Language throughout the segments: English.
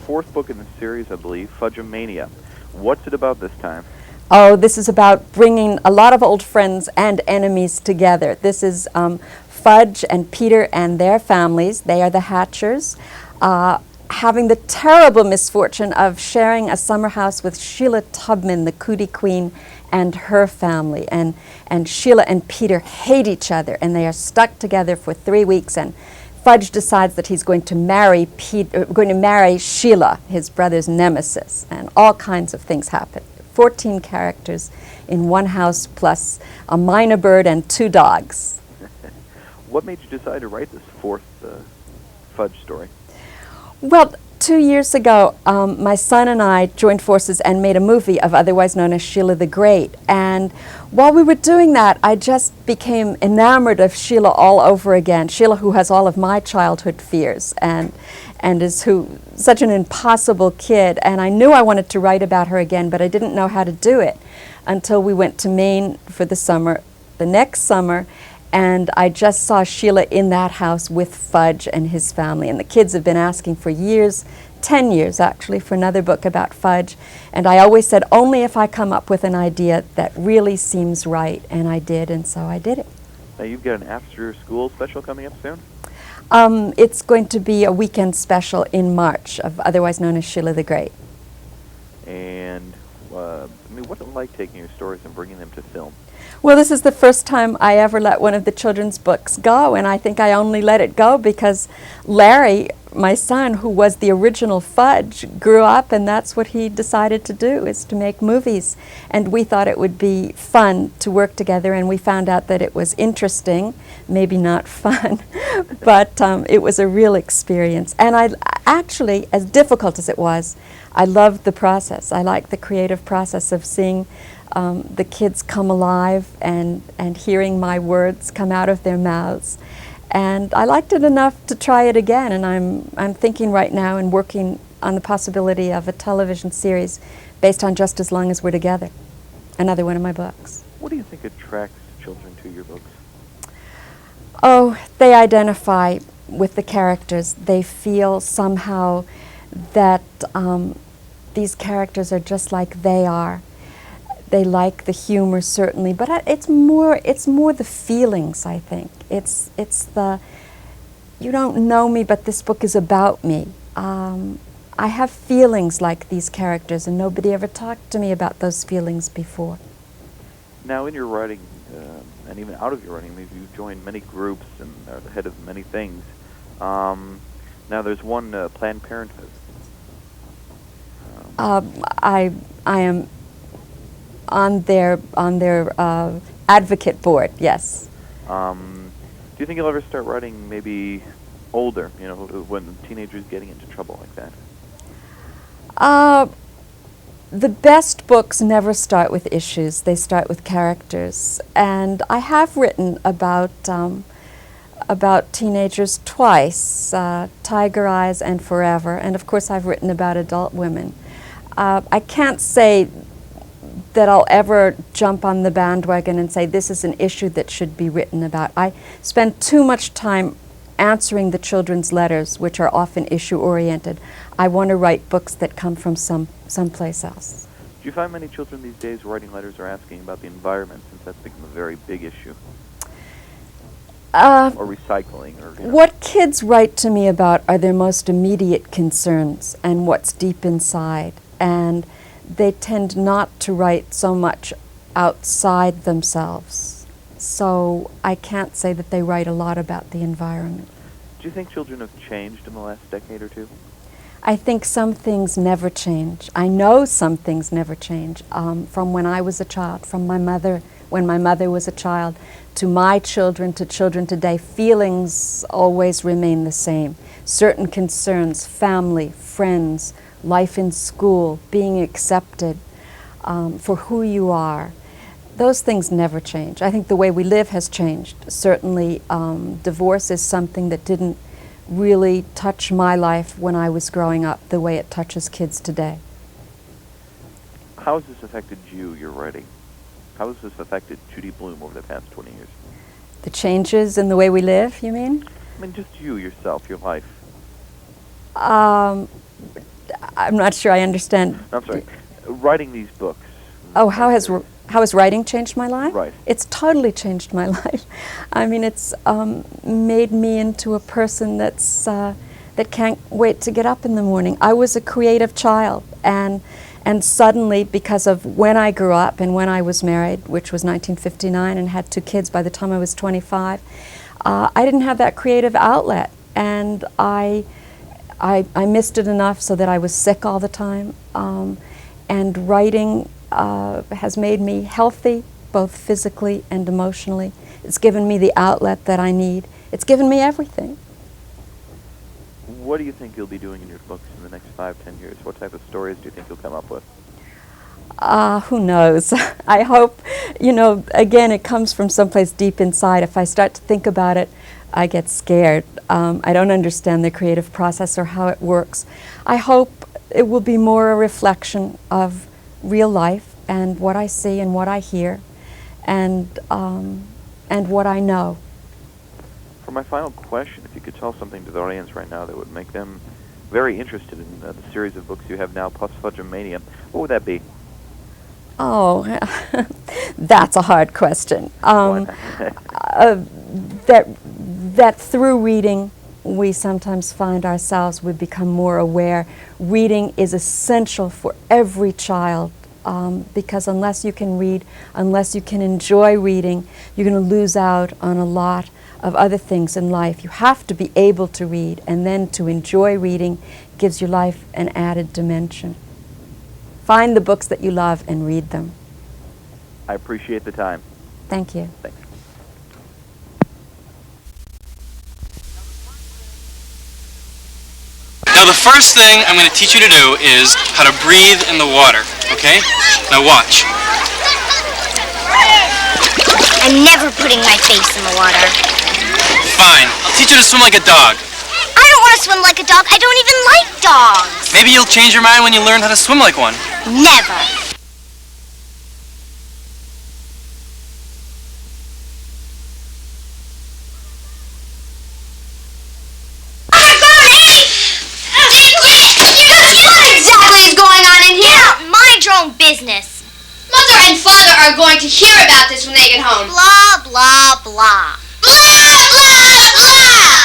fourth book in the series, I believe, Fudge-mania. What's it about this time? Oh, this is about bringing a lot of old friends and enemies together. This is Fudge and Peter and their families. They are the Hatchers, having the terrible misfortune of sharing a summer house with Sheila Tubman, the Cootie Queen, and her family. And Sheila and Peter hate each other, and they are stuck together for 3 weeks. And Fudge decides that he's going to marry Sheila, his brother's nemesis, and all kinds of things happen. 14 characters in one house, plus a minor bird and 2 dogs. What made you decide to write this fourth Fudge story? Well, 2 years ago, my son and I joined forces and made a movie of otherwise known as Sheila the Great. And while we were doing that, I just became enamored of Sheila all over again. Sheila, who has all of my childhood fears and is such an impossible kid. And I knew I wanted to write about her again, but I didn't know how to do it until we went to Maine for the next summer. And I just saw Sheila in that house with Fudge and his family. And the kids have been asking for years, 10 years actually, for another book about Fudge. And I always said, only if I come up with an idea that really seems right. And I did, and so I did it. Now you've got an after-school special coming up soon? It's going to be a weekend special in March, otherwise known as Sheila the Great. And, what's it like taking your stories and bringing them to film? Well, this is the first time I ever let one of the children's books go, and I think I only let it go because Larry, my son, who was the original Fudge, grew up, and that's what he decided to do, is to make movies. And we thought it would be fun to work together, and we found out that it was interesting, maybe not fun, but it was a real experience. And I actually, as difficult as it was, I loved the process. I liked the creative process of seeing the kids come alive and hearing my words come out of their mouths. And I liked it enough to try it again, and I'm thinking right now and working on the possibility of a television series based on Just As Long As We're Together, another one of my books. What do you think attracts children to your books? Oh, they identify with the characters. They feel somehow that these characters are just like they are. They like the humor, certainly, but it's more the feelings, I think. It's the, you don't know me, but this book is about me. I have feelings like these characters, and nobody ever talked to me about those feelings before. Now, in your writing, and even out of your writing, maybe you've joined many groups and are the head of many things. Now, there's one, Planned Parenthood. I am on their advocate board, yes. Do you think you'll ever start writing maybe older, when teenagers getting into trouble like that? The best books never start with issues, they start with characters. And I have written about teenagers twice, Tiger Eyes and Forever, and of course I've written about adult women. I can't say that I'll ever jump on the bandwagon and say this is an issue that should be written about. I spend too much time answering the children's letters, which are often issue-oriented. I want to write books that come from someplace else. Do you find many children these days writing letters are asking about the environment, since that's become a very big issue? Or recycling? What kids write to me about are their most immediate concerns and what's deep inside. And they tend not to write so much outside themselves. So I can't say that they write a lot about the environment. Do you think children have changed in the last decade or two? I think some things never change. I know some things never change. From when I was a child, from my mother, when my mother was a child, to my children, to children today, feelings always remain the same. Certain concerns, family, friends, life in school, being accepted for who you are, those things never change. I think the way we live has changed. Certainly, divorce is something that didn't really touch my life when I was growing up the way it touches kids today. How has this affected you, your writing? How has this affected Judy Blume over the past 20 years? The changes in the way we live, you mean? I mean, just you, yourself, your life. I'm not sure I understand. I'm sorry. Writing these books. Oh, how has writing changed my life? Right. It's totally changed my life. I mean, it's made me into a person that can't wait to get up in the morning. I was a creative child, and suddenly, because of when I grew up and when I was married, which was 1959, and had 2 kids by the time I was 25, I didn't have that creative outlet, and I missed it enough so that I was sick all the time. And writing has made me healthy, both physically and emotionally. It's given me the outlet that I need. It's given me everything. What do you think you'll be doing in your books in the next 5-10 years? What type of stories do you think you'll come up with? Who knows? I hope, again, it comes from someplace deep inside. If I start to think about it, I get scared. I don't understand the creative process or how it works. I hope it will be more a reflection of real life and what I see and what I hear and what I know. For my final question, if you could tell something to the audience right now that would make them very interested in the series of books you have now, plus Fudge-mania, what would that be? Oh, that's a hard question. That through reading, we sometimes find ourselves, we become more aware. Reading is essential for every child because unless you can read, unless you can enjoy reading, you're going to lose out on a lot of other things in life. You have to be able to read, and then to enjoy reading gives your life an added dimension. Find the books that you love and read them. I appreciate the time. Thank you. Thanks. Now the first thing I'm going to teach you to do is how to breathe in the water, okay? Now watch. I'm never putting my face in the water. Fine. I'll teach you to swim like a dog. I don't want to swim like a dog. I don't even like dogs. Maybe you'll change your mind when you learn how to swim like one. Never. Mind your own business. Mother and Father are going to hear about this when they get home. Blah, blah, blah. Blah, blah, blah!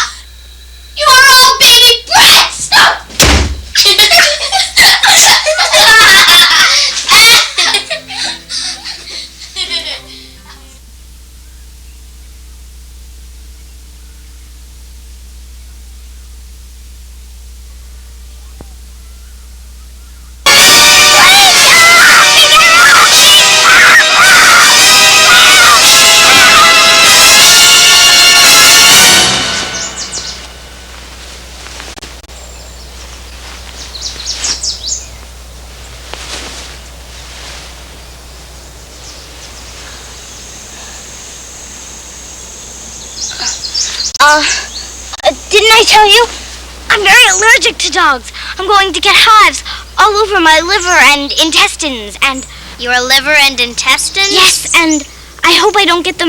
You are all baby brats! Didn't I tell you? I'm very allergic to dogs. I'm going to get hives all over my liver and intestines and... Your liver and intestines? Yes, and I hope I don't get them